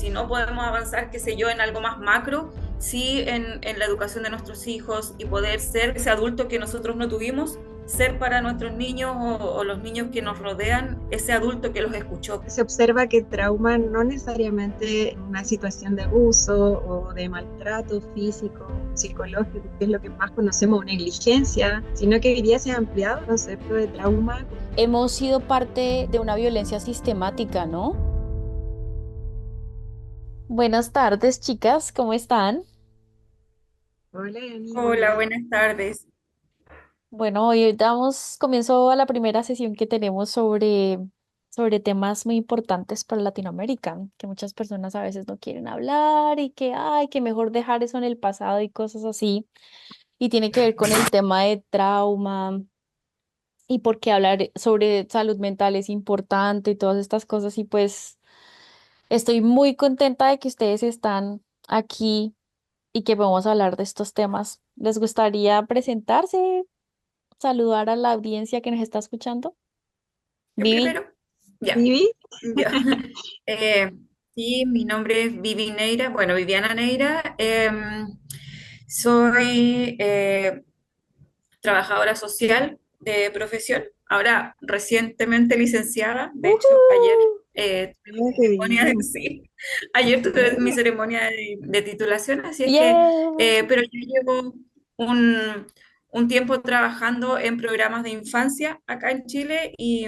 Si no podemos avanzar, qué sé yo, en algo más macro, sí en la educación de nuestros hijos y poder ser ese adulto que nosotros no tuvimos, ser para nuestros niños o los niños que nos rodean, ese adulto que los escuchó. Se observa que trauma no necesariamente una situación de abuso o de maltrato físico, psicológico, que es lo que más conocemos, o negligencia, sino que hoy día se ha ampliado el concepto de trauma. Hemos sido parte de una violencia sistemática, ¿no? Buenas tardes, chicas, ¿cómo están? Hola, Ani, muy Hola, bien. buenas tardes. Bueno, hoy damos comienzo a la primera sesión que tenemos sobre temas muy importantes para Latinoamérica, que muchas personas a veces no quieren hablar y que, ay, que mejor dejar eso en el pasado y cosas así. Y tiene que ver con el tema de trauma y por qué hablar sobre salud mental es importante y todas estas cosas. Y pues estoy muy contenta de que ustedes están aquí y que vamos a hablar de estos temas. ¿Les gustaría presentarse, saludar a la audiencia que nos está escuchando? Yo Vivi, primero. Ya, Vivi, ya. Eh, sí, mi nombre es Vivi Neira, bueno, Viviana Neira. Soy trabajadora social de profesión, ahora recientemente licenciada, de hecho, ayer ¡Uhú! tuve mi ah, qué ceremonia de, bien. sí, ayer tuve mi ceremonia de titulación, así es que, ¡Yeah! pero yo llevo un, un tiempo trabajando en programas de infancia acá en Chile y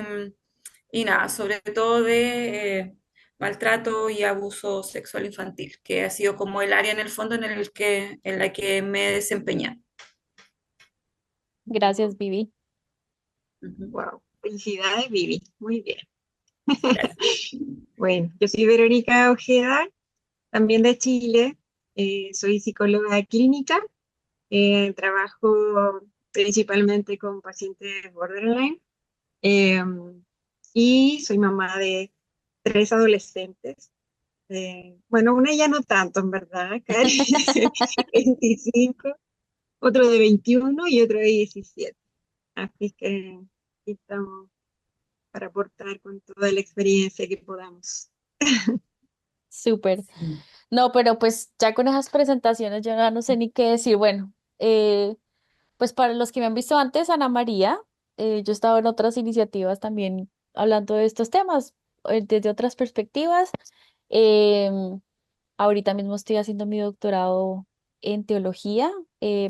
nada, sobre todo de maltrato y abuso sexual infantil, que ha sido como el área en el fondo en la que me he desempeñado. Gracias, Vivi. Ujú. Wow, felicidades, Vivi, muy bien. Gracias. Bueno, yo soy Verónica Ojeda, también de Chile. Soy psicóloga clínica. Trabajo principalmente con pacientes borderline. eh, y soy mamá de tres adolescentes. Bueno, una ya no tanto, en verdad, Cari, 25, otro de 21 y otro de 17. Así que aquí estamos para aportar con toda la experiencia que podamos. Súper. Sí. No, pero pues ya con esas presentaciones yo ya no sé ni qué decir. Bueno, pues para los que me han visto antes, Ana María, yo he estado en otras iniciativas también hablando de estos temas desde otras perspectivas. Em, Ahorita mismo estoy haciendo mi doctorado en teología,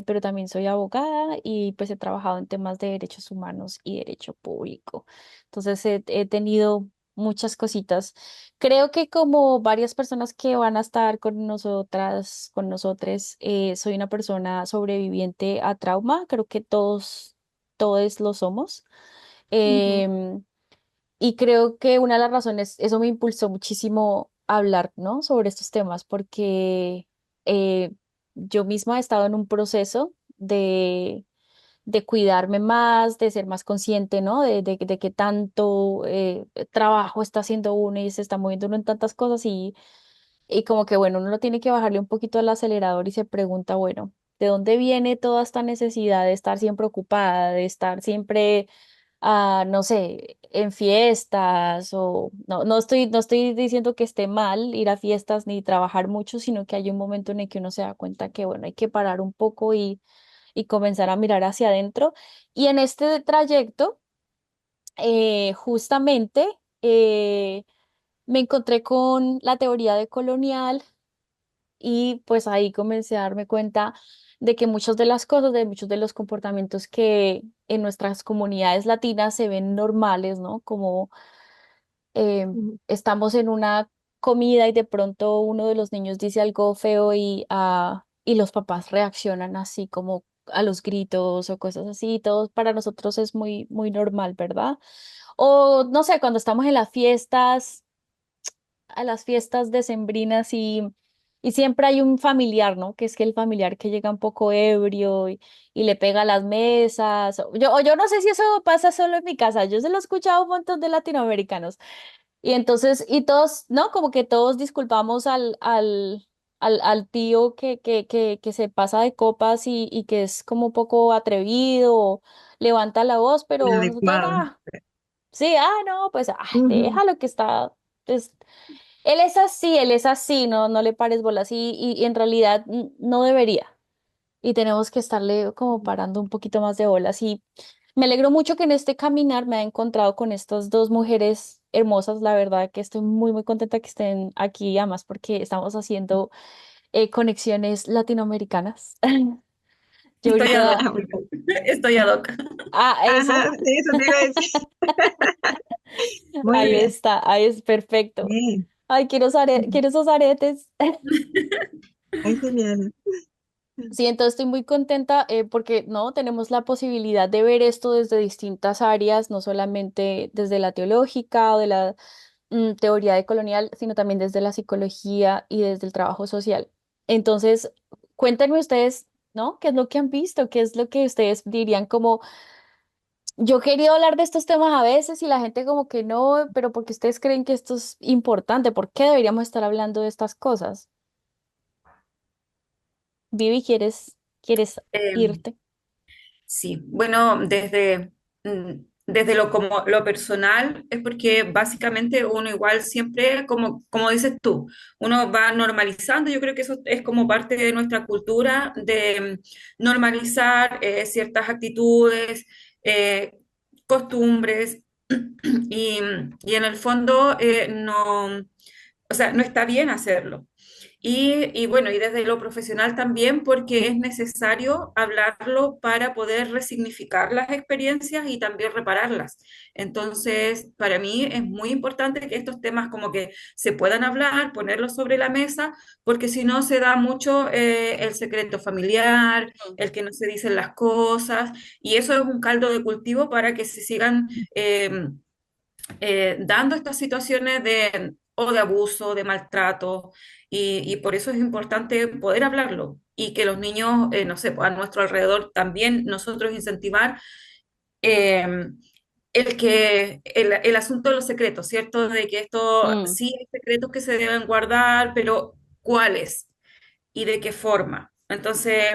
pero también soy abogada y pues he trabajado en temas de derechos humanos y derecho público. Entonces he tenido muchas cositas. Creo que como varias personas que van a estar con nosotras, con nosotros, soy una persona sobreviviente a trauma. Creo que todos lo somos. Ujú, Em, y creo que una de las razones, eso me impulsó muchísimo a hablar, ¿no? Sobre estos temas, porque eh, yo misma he estado en un proceso de cuidarme más, de ser más consciente, ¿no? De qué tanto trabajo está haciendo uno y se está moviendo uno en tantas cosas y como que, bueno, uno tiene que bajarle un poquito al acelerador y se pregunta, bueno, ¿de dónde viene toda esta necesidad de estar siempre ocupada, de estar siempre no sé, en fiestas o no estoy diciendo que esté mal ir a fiestas ni trabajar mucho, sino que hay un momento en el que uno se da cuenta que, bueno, hay que parar un poco y comenzar a mirar hacia adentro. Y en este trayecto, justamente, eh, me encontré con la teoría de colonial y pues ahí comencé a darme cuenta de que muchas de las cosas, de muchos de los comportamientos que en nuestras comunidades latinas se ven normales, ¿no? Como eh, ujú. estamos en una comida y de pronto uno de los niños dice algo feo y los papás reaccionan así como a los gritos o cosas así, todo para nosotros es muy, muy normal, ¿verdad? O no sé, cuando estamos en las fiestas a las fiestas decembrinas y siempre hay un familiar, ¿no? Que es que el familiar que llega un poco ebrio y le pega a las mesas. O yo no sé si eso pasa solo en mi casa, yo se lo he escuchado a un montón de latinoamericanos. Y entonces, y todos, ¿no? Como que todos disculpamos al tío que se pasa de copas y que es como un poco atrevido, levanta la voz, pero nosotros, Inadecuado. sí, no, pues, Ujú. déjalo que está. Pues, él es así, no, no le pares bolas y en realidad no debería. Y tenemos que estarle como parando un poquito más de bolas. Y me alegro mucho que en este caminar me haya encontrado con estas dos mujeres hermosas. La verdad que estoy muy, muy contenta que estén aquí, además porque estamos haciendo conexiones latinoamericanas. Yo Estoy ad ahorita, hoc. Estoy ad hoc. eso, Ajá, sí, eso te iba a decir. Muy ahí bien. está, ahí es perfecto. Bien. Ay, quiero esos aretes. Ay, genial. Sí, entonces estoy muy contenta porque no tenemos la posibilidad de ver esto desde distintas áreas, no solamente desde la teológica o de la teoría decolonial, sino también desde la psicología y desde el trabajo social. Entonces, cuéntenme ustedes, ¿no? ¿Qué es lo que han visto? ¿Qué es lo que ustedes dirían como, yo he querido hablar de estos temas a veces y la gente como que no, pero porque ustedes creen que esto es importante? ¿Por qué deberíamos estar hablando de estas cosas? Vivi, ¿quieres Eh, irte? Sí, bueno, desde lo como lo personal es porque básicamente uno igual siempre, como dices tú, uno va normalizando, yo creo que eso es como parte de nuestra cultura de normalizar ciertas actitudes, costumbres y, y en el fondo no, o sea, no está bien hacerlo. Y bueno, y desde lo profesional también, porque es necesario hablarlo para poder resignificar las experiencias y también repararlas. Entonces, para mí es muy importante que estos temas como que se puedan hablar, ponerlos sobre la mesa, porque si no se da mucho el secreto familiar, el que no se dicen las cosas, y eso es un caldo de cultivo para que se sigan dando estas situaciones de, o de abuso, de maltrato, y por eso es importante poder hablarlo y que los niños, no sé, pues, a nuestro alrededor también nosotros incentivar eh, el asunto de los secretos, ¿cierto? De que esto Mm, sí hay secretos que se deben guardar, pero ¿cuáles y de qué forma? Entonces,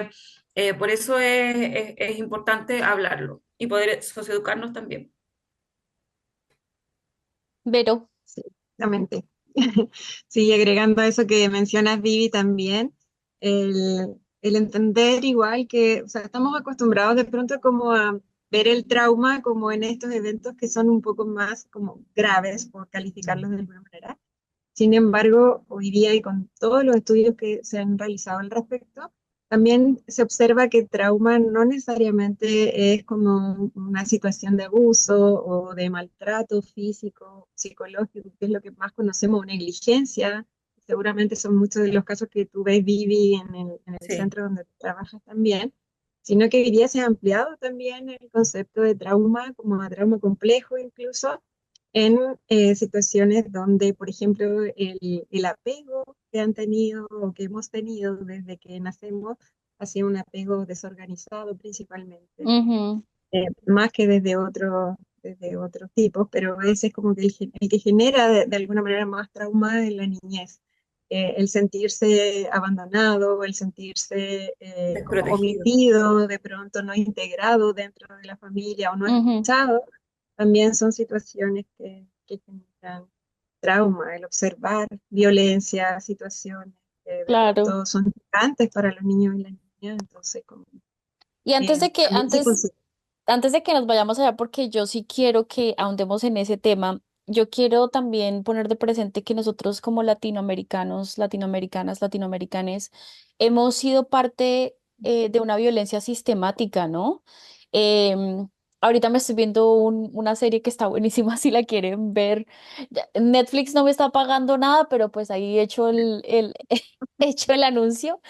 por eso es importante hablarlo y poder socioeducarnos también. Vero. Sí, exactamente. Sí, agregando a eso que mencionas, Vivi, también, el entender igual que, o sea, estamos acostumbrados de pronto como a ver el trauma como en estos eventos que son un poco más como graves, por calificarlos de alguna manera. Sin embargo, hoy día y con todos los estudios que se han realizado al respecto, también se observa que trauma no necesariamente es como una situación de abuso o de maltrato físico, psicológico, que es lo que más conocemos, o negligencia. Seguramente son muchos de los casos que tú ves, Vivi, en el Sí. centro donde trabajas también, sino que hoy día se ha ampliado también el concepto de trauma como a trauma complejo incluso en situaciones donde, por ejemplo, el apego que han tenido o que hemos tenido desde que nacemos ha sido un apego desorganizado principalmente, Ujú. más que desde otros tipos, pero ese es como que el que genera de alguna manera más trauma en la niñez. El sentirse abandonado, el sentirse como Desprotegido. omitido, de pronto no integrado dentro de la familia o no Ujú. escuchado, también son situaciones que generan trauma, el observar violencia, situaciones que de Claro. pronto son chocantes para los niños y las niñas, entonces como, Y también se considera. antes de que nos vayamos allá, porque yo sí quiero que ahondemos en ese tema, yo quiero también poner de presente que nosotros como latinoamericanos, latinoamericanas, latinoamericanes, hemos sido parte de una violencia sistemática, ¿no? Em, ahorita me estoy viendo una serie que está buenísima si la quieren ver. Netflix no me está pagando nada, pero pues ahí he hecho he hecho el anuncio.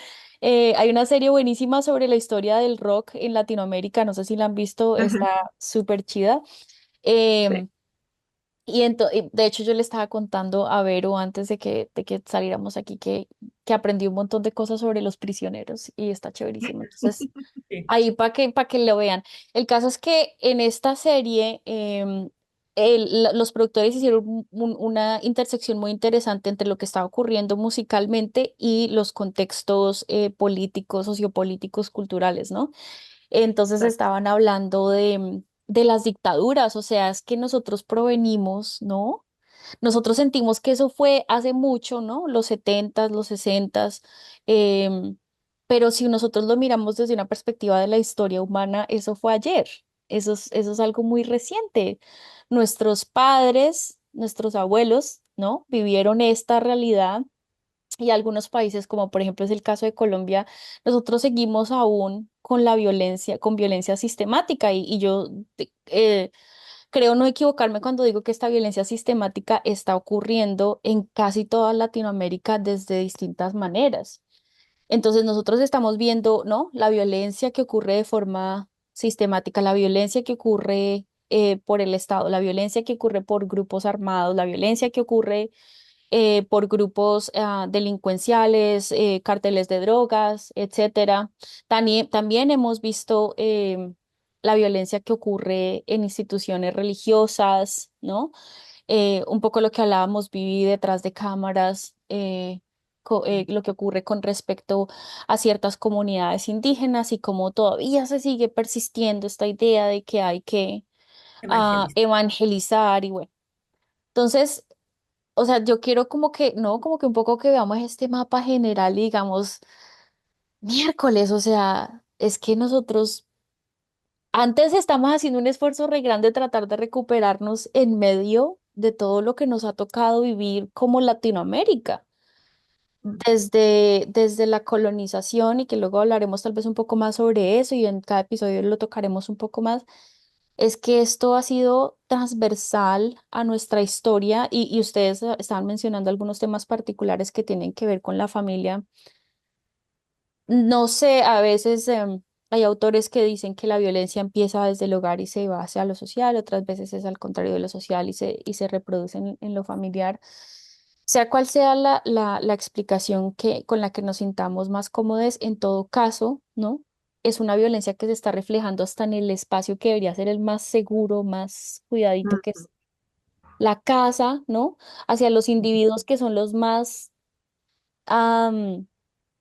Hay una serie buenísima sobre la historia del rock en Latinoamérica, no sé si la han visto, Ajá, está súper chida. sí. Em, y de hecho yo le estaba contando a Vero antes de que saliéramos aquí que aprendí un montón de cosas sobre los prisioneros y está chéverísimo. Entonces, Sí. ahí para que lo vean. El caso es que en esta serie los productores hicieron una intersección muy interesante entre lo que estaba ocurriendo musicalmente y los contextos políticos, sociopolíticos, culturales, ¿no? Entonces Exacto. estaban hablando de las dictaduras, o sea, es que nosotros provenimos, ¿no? Nosotros sentimos que eso fue hace mucho, ¿no? Los 70s, los 60s, em, pero si nosotros lo miramos desde una perspectiva de la historia humana, eso fue ayer, eso es algo muy reciente. Nuestros padres, nuestros abuelos, ¿no? Vivieron esta realidad y algunos países, como por ejemplo es el caso de Colombia, nosotros seguimos aún con la violencia, con violencia sistemática y yo creo no equivocarme cuando digo que esta violencia sistemática está ocurriendo en casi toda Latinoamérica desde distintas maneras. Entonces nosotros estamos viendo, ¿no? La violencia que ocurre de forma sistemática, la violencia que ocurre por el Estado, la violencia que ocurre por grupos armados, la violencia que ocurre por grupos delincuenciales, cárteles de drogas, etcétera. También hemos visto la violencia que ocurre en instituciones religiosas, ¿no? Un poco lo que hablábamos, Viví, detrás de cámaras, lo que ocurre con respecto a ciertas comunidades indígenas y cómo todavía se sigue persistiendo esta idea de que hay que Evangelista. evangelizar y bueno. Entonces, o sea, yo quiero como que, no, como que un poco que veamos este mapa general y digamos, miércoles, o sea, es que nosotros antes estamos haciendo un esfuerzo re grande de tratar de recuperarnos en medio de todo lo que nos ha tocado vivir como Latinoamérica, desde la colonización y que luego hablaremos tal vez un poco más sobre eso y en cada episodio lo tocaremos un poco más. Es que esto ha sido transversal a nuestra historia y ustedes estaban mencionando algunos temas particulares que tienen que ver con la familia. No sé, a veces hay autores que dicen que la violencia empieza desde el hogar y se va hacia lo social, otras veces es al contrario de lo social y se reproduce en lo familiar. Sea cual sea la explicación con la que nos sintamos más cómodos, en todo caso, ¿no? Es una violencia que se está reflejando hasta en el espacio que debería ser el más seguro, más cuidadito, que Ujú. es la casa, ¿no? Hacia los individuos que son los más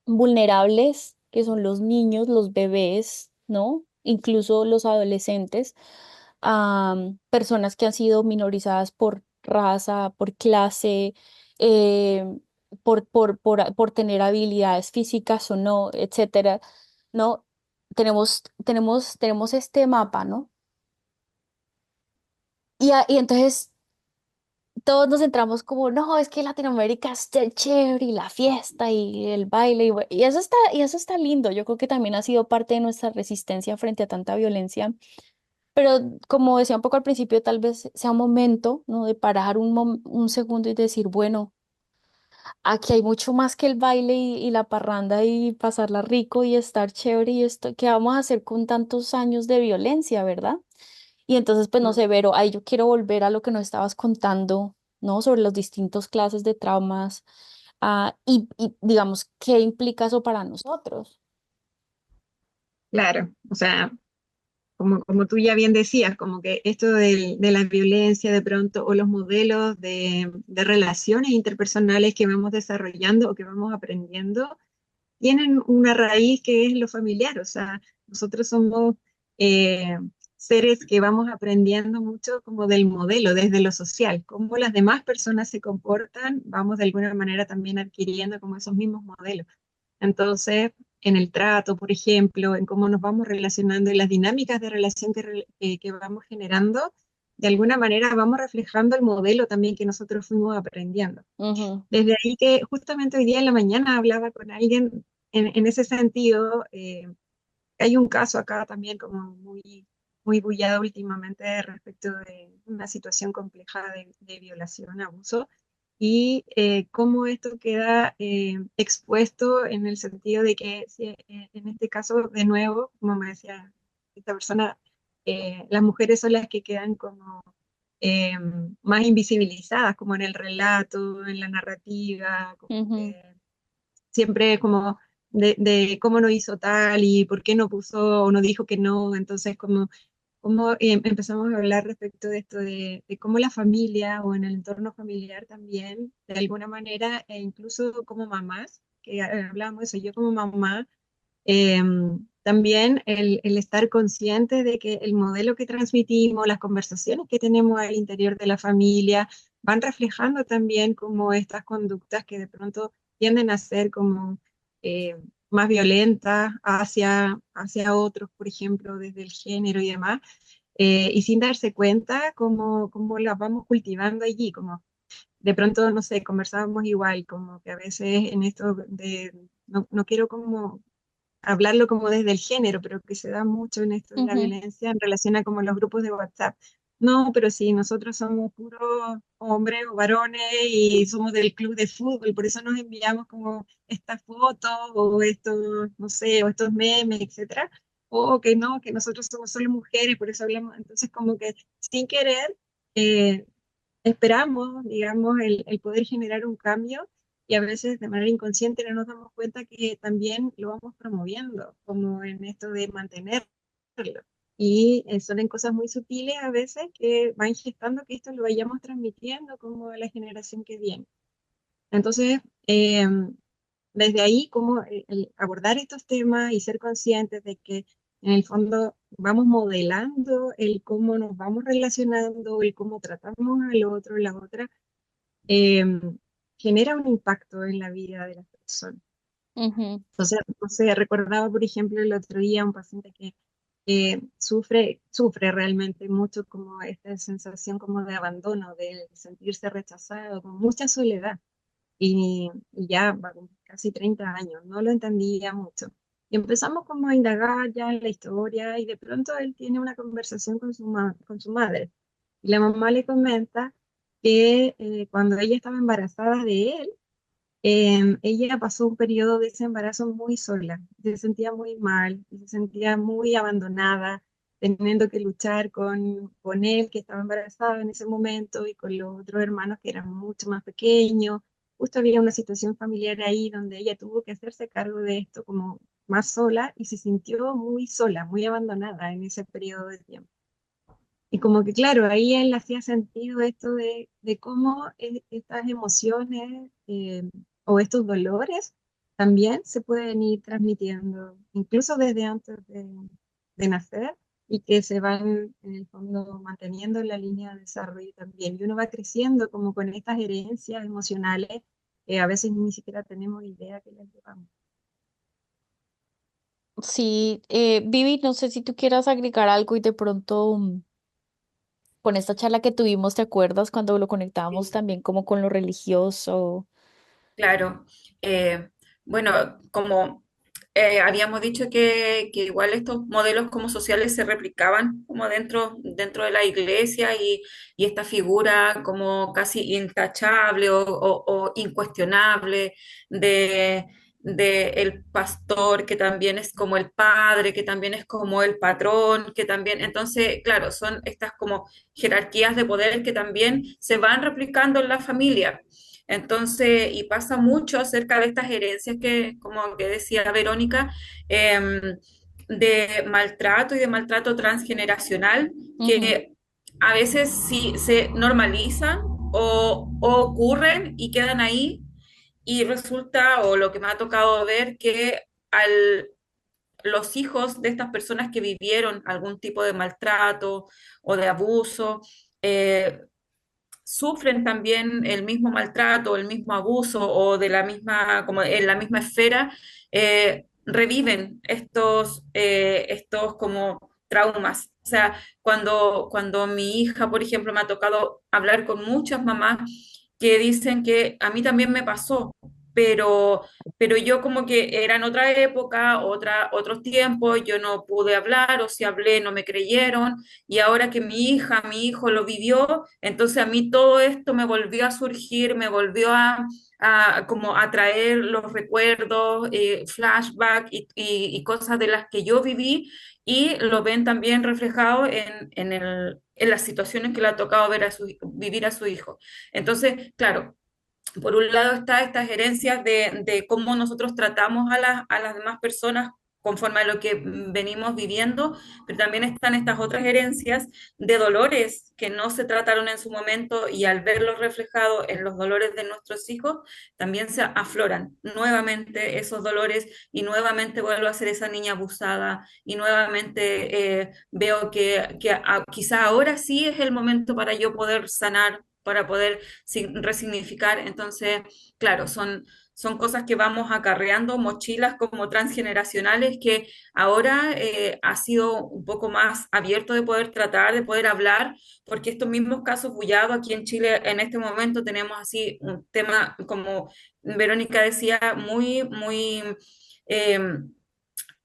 vulnerables, que son los niños, los bebés, ¿no? Incluso los adolescentes, personas que han sido minorizadas por raza, por clase, eh, por tener habilidades físicas o no, etcétera, ¿no? Tenemos este mapa, ¿no? Y entonces todos nos centramos como, no, es que Latinoamérica es chévere y la fiesta y el baile y eso está lindo. Yo creo que también ha sido parte de nuestra resistencia frente a tanta violencia. Pero como decía un poco al principio, tal vez sea un momento, ¿no? De parar un segundo y decir, bueno, aquí hay mucho más que el baile y la parranda y pasarla rico y estar chévere y esto, ¿qué vamos a hacer con tantos años de violencia, verdad? Y entonces, pues no sé, Vero, ahí yo quiero volver a lo que nos estabas contando, ¿no? Sobre los distintos clases de traumas, y digamos, ¿qué implica eso para nosotros? Claro, o sea, como tú ya bien decías, como que esto de la violencia de pronto o los modelos de relaciones interpersonales que vamos desarrollando o que vamos aprendiendo, tienen una raíz que es lo familiar, o sea, nosotros somos eh, seres que vamos aprendiendo mucho como del modelo, desde lo social, cómo las demás personas se comportan, vamos de alguna manera también adquiriendo como esos mismos modelos. Entonces, en el trato, por ejemplo, en cómo nos vamos relacionando, en las dinámicas de relación que vamos generando, de alguna manera vamos reflejando el modelo también que nosotros fuimos aprendiendo. Ujú, Desde ahí que justamente hoy día en la mañana hablaba con alguien en ese sentido. Hay un caso acá también como muy bullado últimamente respecto de una situación compleja de violación, abuso, y cómo esto queda expuesto en el sentido de que en este caso, de nuevo, como me decía esta persona, las mujeres son las que quedan como eh, más invisibilizadas, como en el relato, en la narrativa, como ujú, que siempre como de cómo no hizo tal y por qué no puso o no dijo que no. Entonces, como empezamos a hablar respecto de esto de cómo la familia o en el entorno familiar también, de alguna manera, e incluso como mamás, que hablamos de eso, yo como mamá, eh, también el estar consciente de que el modelo que transmitimos, las conversaciones que tenemos al interior de la familia, van reflejando también como estas conductas que de pronto tienden a ser como eh, más violentas hacia otros, por ejemplo, desde el género y demás, y sin darse cuenta cómo las vamos cultivando allí, como de pronto, no sé, conversábamos igual, como que a veces en esto de, no quiero como hablarlo como desde el género, pero que se da mucho en esto de la Ujú. violencia en relación a como los grupos de WhatsApp. No, pero sí, nosotros somos puros hombres o varones y somos del club de fútbol, por eso nos enviamos como estas fotos o estos, no sé, o estos memes, etcétera. O que no, que nosotros somos solo mujeres, por eso hablamos. Entonces, como que sin querer, eh, esperamos, digamos, el poder generar un cambio y a veces de manera inconsciente no nos damos cuenta que también lo vamos promoviendo, como en esto de mantenerlo. Y son en cosas muy sutiles a veces que van gestando que esto lo vayamos transmitiendo como a la generación que viene. Entonces, desde ahí, como el abordar estos temas y ser conscientes de que en el fondo vamos modelando el cómo nos vamos relacionando, el cómo tratamos al otro, la otra, eh, genera un impacto en la vida de las personas. Ujú. Entonces, no sé, recordaba, por ejemplo, el otro día un paciente que sufre realmente mucho como esta sensación como de abandono, de sentirse rechazado, con mucha soledad. Y ya va con casi 30 años, no lo entendía mucho. Y empezamos como a indagar ya en la historia y de pronto él tiene una conversación con su madre. Y la mamá le comenta que cuando ella estaba embarazada de él, ella pasó un periodo de ese embarazo muy sola, se sentía muy mal, se sentía muy abandonada, teniendo que luchar con él, que estaba embarazada en ese momento, y con los otros hermanos que eran mucho más pequeños. Justo había una situación familiar ahí donde ella tuvo que hacerse cargo de esto como más sola y se sintió muy sola, muy abandonada en ese periodo de tiempo. Y como que, claro, ahí él hacía sentido esto de cómo estas emociones o estos dolores también se pueden ir transmitiendo, incluso desde antes de nacer, y que se van en el fondo manteniendo en la línea de desarrollo también. Y uno va creciendo como con estas herencias emocionales que a veces ni siquiera tenemos idea que las llevamos. Sí, Vivi, no sé si tú quieras agregar algo y de pronto con esta charla que tuvimos, ¿te acuerdas cuando lo conectábamos también como con lo religioso? Claro. Eh, bueno, como habíamos dicho que igual estos modelos como sociales se replicaban como dentro de la iglesia y esta figura como casi intachable o incuestionable de, de el pastor, que también es como el padre, que también es como el patrón, que también, entonces, claro, son estas como jerarquías de poder que también se van replicando en la familia. Entonces, y pasa mucho acerca de estas herencias que, como que decía Verónica, eh, de maltrato y de maltrato transgeneracional, Ujú. que a veces sí se normalizan o ocurren y quedan ahí, y resulta, o lo que me ha tocado ver, que al, los hijos de estas personas que vivieron algún tipo de maltrato o de abuso, sufren también el mismo maltrato, el mismo abuso o de la misma, como en la misma esfera, reviven estos como traumas. O sea, cuando mi hija, por ejemplo, me ha tocado hablar con muchas mamás que dicen que a mí también me pasó, pero, pero yo como que era en otra época, otros tiempos, yo no pude hablar o si hablé no me creyeron y ahora que mi hija, mi hijo lo vivió, entonces a mí todo esto me volvió a surgir, me volvió a como a traer los recuerdos, flashback y cosas de las que yo viví y lo ven también reflejado en las situaciones que le ha tocado vivir a su hijo. Entonces, claro, por un lado está estas herencias de cómo nosotros tratamos a las demás personas conforme a lo que venimos viviendo, pero también están estas otras herencias de dolores que no se trataron en su momento y al verlos reflejados en los dolores de nuestros hijos, también se afloran nuevamente esos dolores y nuevamente vuelvo a ser esa niña abusada y nuevamente veo que quizá ahora sí es el momento para yo poder sanar, para poder resignificar. Entonces, claro, son cosas que vamos acarreando, mochilas como transgeneracionales que ahora ha sido un poco más abierto de poder tratar, de poder hablar, porque estos mismos casos bullados aquí en Chile en este momento tenemos así un tema, como Verónica decía, muy eh,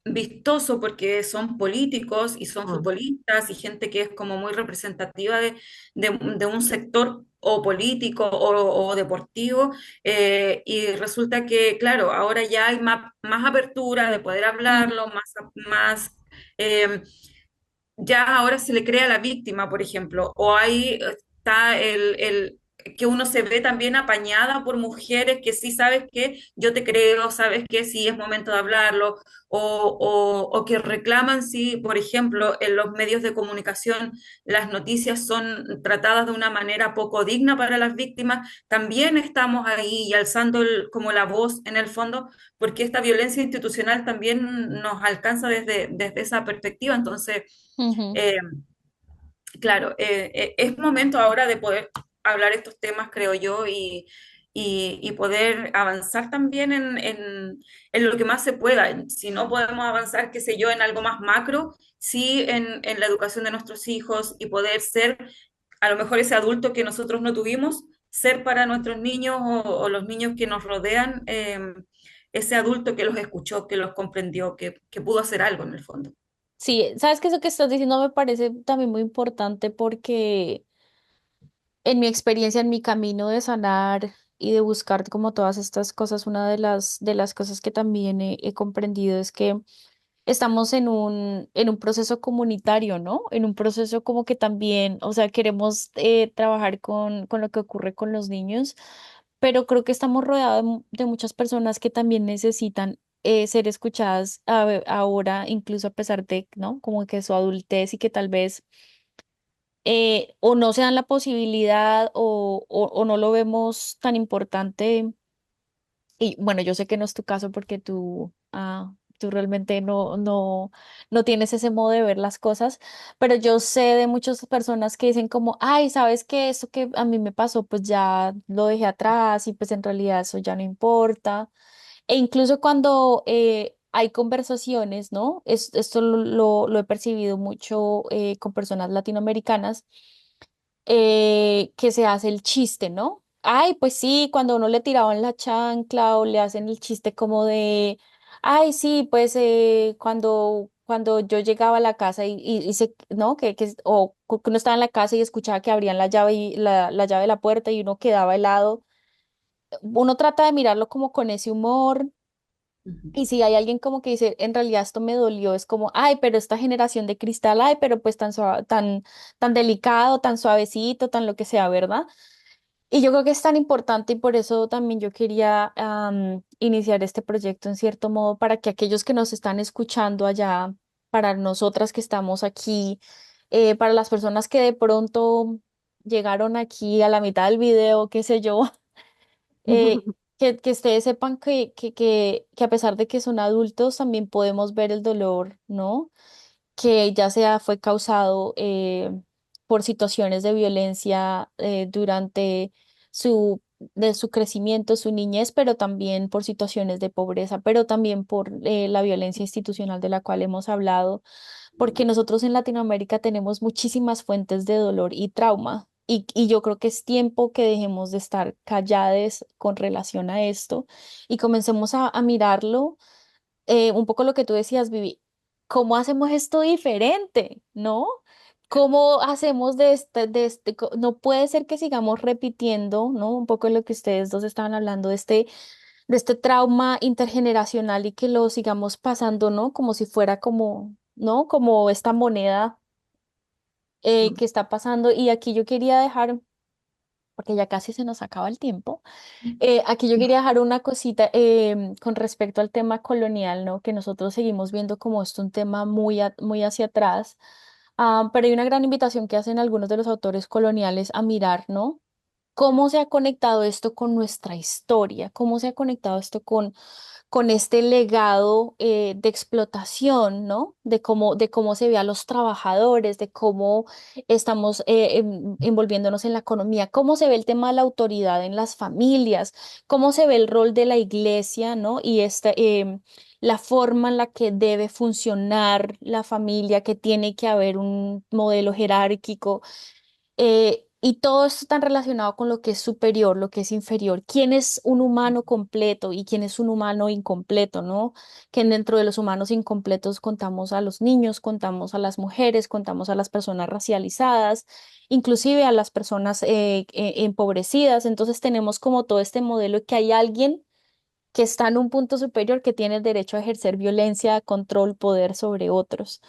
vistoso porque son políticos y son Mm. futbolistas y gente que es como muy representativa de un sector o político o deportivo, y resulta que, claro, ahora ya hay más apertura de poder Ujú. hablarlo, más eh, ya ahora se le crea a la víctima, por ejemplo, o ahí está el que uno se ve también apañada por mujeres que sí sabes que yo te creo, sabes que sí es momento de hablarlo, o que reclaman si, por ejemplo, en los medios de comunicación las noticias son tratadas de una manera poco digna para las víctimas, también estamos ahí y alzando como la voz en el fondo, porque esta violencia institucional también nos alcanza desde esa perspectiva, entonces Ujú. eh, claro, es momento ahora de poder hablar estos temas, creo yo, y poder avanzar también en lo que más se pueda. Si no podemos avanzar, qué sé yo, en algo más macro, sí en la educación de nuestros hijos y poder ser a lo mejor ese adulto que nosotros no tuvimos, ser para nuestros niños o los niños que nos rodean, ese adulto que los escuchó, que los comprendió, que pudo hacer algo en el fondo. Sí, sabes que eso que estás diciendo me parece también muy importante porque en mi experiencia, en mi camino de sanar y de buscar como todas estas cosas, una de las cosas que también he comprendido es que estamos en un proceso comunitario, ¿no? En un proceso como que también, o sea, queremos trabajar con lo que ocurre con los niños, pero creo que estamos rodeados de muchas personas que también necesitan ser escuchadas ahora, incluso a pesar de, ¿no? Como que su adultez y que tal vez o no se dan la posibilidad o no lo vemos tan importante. Y bueno, yo sé que no es tu caso porque tú realmente no tienes ese modo de ver las cosas, pero yo sé de muchas personas que dicen como, ay, ¿sabes qué? Eso que a mí me pasó, pues ya lo dejé atrás y pues en realidad eso ya no importa. E incluso cuando hay conversaciones, ¿no? Esto lo he percibido mucho con personas latinoamericanas que se hace el chiste, ¿no? Ay, pues sí, cuando uno le tiraban la chancla o le hacen el chiste como de, ay, sí, pues cuando yo llegaba a la casa y se, ¿no? Que uno estaba en la casa y escuchaba que abrían la llave y la llave de la puerta y uno quedaba helado. Uno trata de mirarlo como con ese humor. Ujú, Y si hay alguien como que dice, en realidad esto me dolió, es como, ay, pero esta generación de cristal, ay, pero pues tan suave, tan delicado, tan suavecito, tan lo que sea, ¿verdad? Y yo creo que es tan importante y por eso también yo quería iniciar este proyecto en cierto modo para que aquellos que nos están escuchando allá, para nosotras que estamos aquí, para las personas que de pronto llegaron aquí a la mitad del video, qué sé yo, eh, que ustedes sepan que a pesar de que son adultos, también podemos ver el dolor, ¿no? Que ya sea fue causado por situaciones de violencia durante su crecimiento, su niñez, pero también por situaciones de pobreza, pero también por la violencia institucional de la cual hemos hablado, porque nosotros en Latinoamérica tenemos muchísimas fuentes de dolor y trauma. Y yo creo que es tiempo que dejemos de estar calladas con relación a esto y comencemos a mirarlo un poco lo que tú decías, Vivi, ¿cómo hacemos esto diferente? ¿No? ¿Cómo hacemos no puede ser que sigamos repitiendo, ¿no? Un poco lo que ustedes dos estaban hablando de este trauma intergeneracional y que lo sigamos pasando, ¿no? Como si fuera como, ¿no? Como esta moneda que está pasando. Y aquí yo quería dejar, porque ya casi se nos acaba el tiempo. Aquí yo quería dejar una cosita con respecto al tema colonial, ¿no? Que nosotros seguimos viendo como esto un tema muy hacia atrás, pero hay una gran invitación que hacen algunos de los autores coloniales a mirar, ¿no? ¿Cómo se ha conectado esto con nuestra historia? ¿Cómo se ha conectado esto con este legado de explotación, ¿no? De cómo se ve a los trabajadores, de cómo estamos envolviéndonos en la economía, cómo se ve el tema de la autoridad en las familias, cómo se ve el rol de la iglesia, ¿no? Y la forma en la que debe funcionar la familia, que tiene que haber un modelo jerárquico y todo esto tan relacionado con lo que es superior, lo que es inferior. ¿Quién es un humano completo y quién es un humano incompleto, ¿no? Que dentro de los humanos incompletos contamos a los niños, contamos a las mujeres, contamos a las personas racializadas, inclusive a las personas empobrecidas. Entonces tenemos como todo este modelo de que hay alguien que está en un punto superior que tiene el derecho a ejercer violencia, control, poder sobre otros.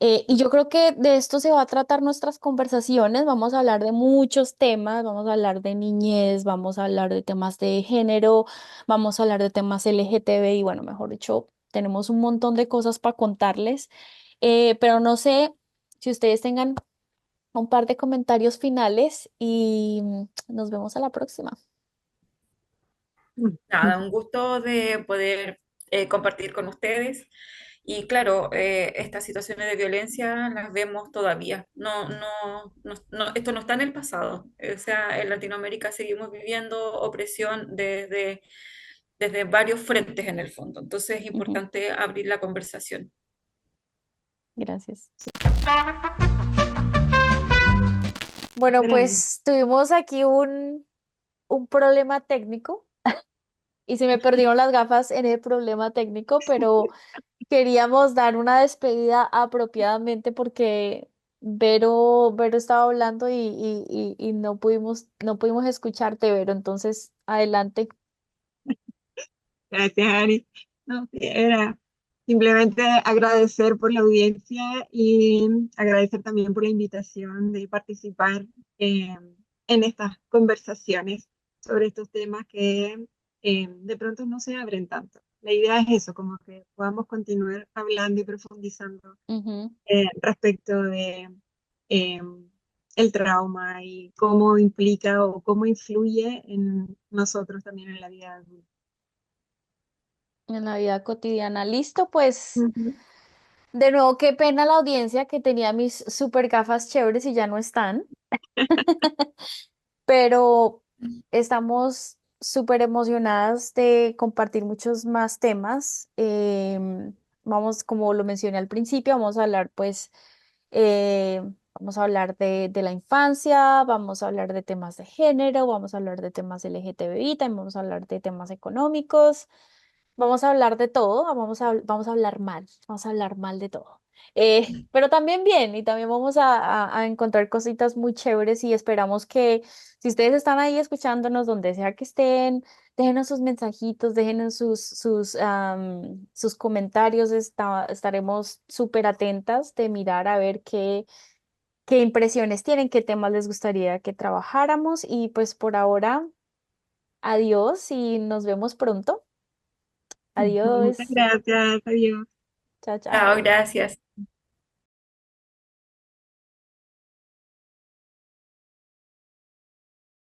Y yo creo que de esto se va a tratar nuestras conversaciones. Vamos a hablar de muchos temas, vamos a hablar de niñez, vamos a hablar de temas de género, vamos a hablar de temas LGTB y bueno, mejor dicho, tenemos un montón de cosas para contarles. Pero no sé si ustedes tengan un par de comentarios finales y nos vemos a la próxima. Nada, un gusto de poder compartir con ustedes. Y claro, estas situaciones de violencia las vemos todavía. Esto no está en el pasado. O sea, en Latinoamérica seguimos viviendo opresión desde varios frentes en el fondo. Entonces es Ujú, importante abrir la conversación. gracias. Bueno, Excelente. pues tuvimos aquí un problema técnico y se me perdieron las gafas en el problema técnico, pero queríamos dar una despedida apropiadamente porque Vero estaba hablando y no pudimos escucharte, Vero. Entonces, adelante. Gracias, Ari. No, sí, era simplemente agradecer por la audiencia y agradecer también por la invitación de participar eh, en estas conversaciones sobre estos temas que de pronto no se abren tanto. La idea es eso, como que podamos continuar hablando y profundizando Ujú. respecto de eh, el trauma y cómo implica o cómo influye en nosotros también en la vida adulta. En la vida cotidiana. Listo, pues Ujú. de nuevo, qué pena la audiencia que tenía mis super gafas chéveres y ya no están. Pero estamos súper emocionadas de compartir muchos más temas. Vamos, como lo mencioné al principio, vamos a hablar, pues, vamos a hablar de la infancia, vamos a hablar de temas de género, vamos a hablar de temas LGTBI, también vamos a hablar de temas económicos. Vamos a hablar de todo, vamos a vamos a hablar mal de todo. Pero también bien, y también vamos a encontrar cositas muy chéveres y esperamos que si ustedes están ahí escuchándonos, donde sea que estén, déjenos sus mensajitos, déjenos sus comentarios, estaremos súper atentas de mirar a ver qué impresiones tienen, qué temas les gustaría que trabajáramos y pues por ahora, adiós y nos vemos pronto. Muchas Adiós. gracias, adiós. Chao, Chao, chao. gracias.